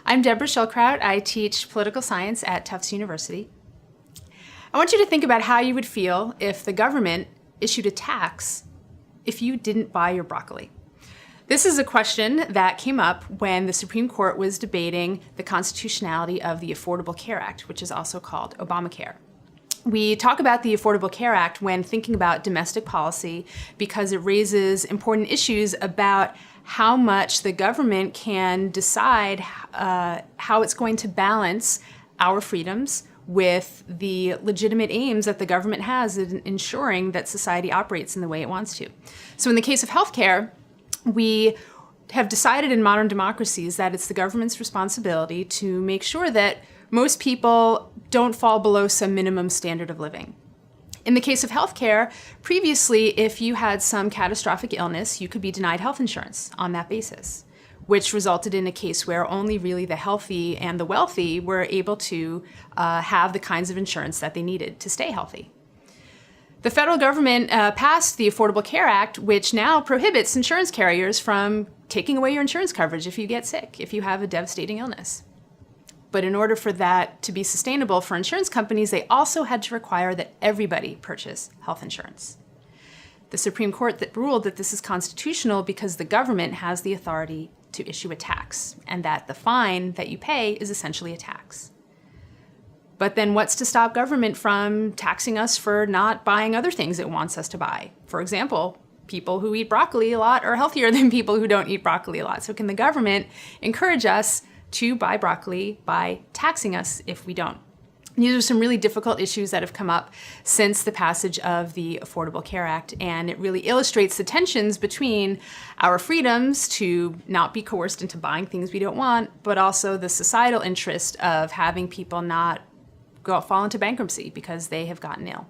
I'm Deborah Schildkraut. I teach political science at Tufts University. I want you to think about how you would feel if the government issued a tax if you didn't buy your broccoli. This is a question that came up when the Supreme Court was debating the constitutionality of the Affordable Care Act, which is also called Obamacare. We talk about the Affordable Care Act when thinking about domestic policy because it raises important issues about how much the government can decide how it's going to balance our freedoms with the legitimate aims that the government has in ensuring that society operates in the way it wants to. So in the case of healthcare, we have decided in modern democracies that it's the government's responsibility to make sure that most people don't fall below some minimum standard of living. In the case of healthcare, previously, if you had some catastrophic illness, you could be denied health insurance on that basis, which resulted in a case where only really the healthy and the wealthy were able to have the kinds of insurance that they needed to stay healthy. The federal government passed the Affordable Care Act, which now prohibits insurance carriers from taking away your insurance coverage if you get sick, if you have a devastating illness. But in order for that to be sustainable for insurance companies, they also had to require that everybody purchase health insurance. The Supreme Court ruled that this is constitutional because the government has the authority to issue a tax, and that the fine that you pay is essentially a tax. But then what's to stop government from taxing us for not buying other things it wants us to buy? For example, people who eat broccoli a lot are healthier than people who don't eat broccoli a lot. So can the government encourage us to buy broccoli by taxing us if we don't? These are some really difficult issues that have come up since the passage of the Affordable Care Act, and it really illustrates the tensions between our freedoms to not be coerced into buying things we don't want, but also the societal interest of having people not fall into bankruptcy because they have gotten ill.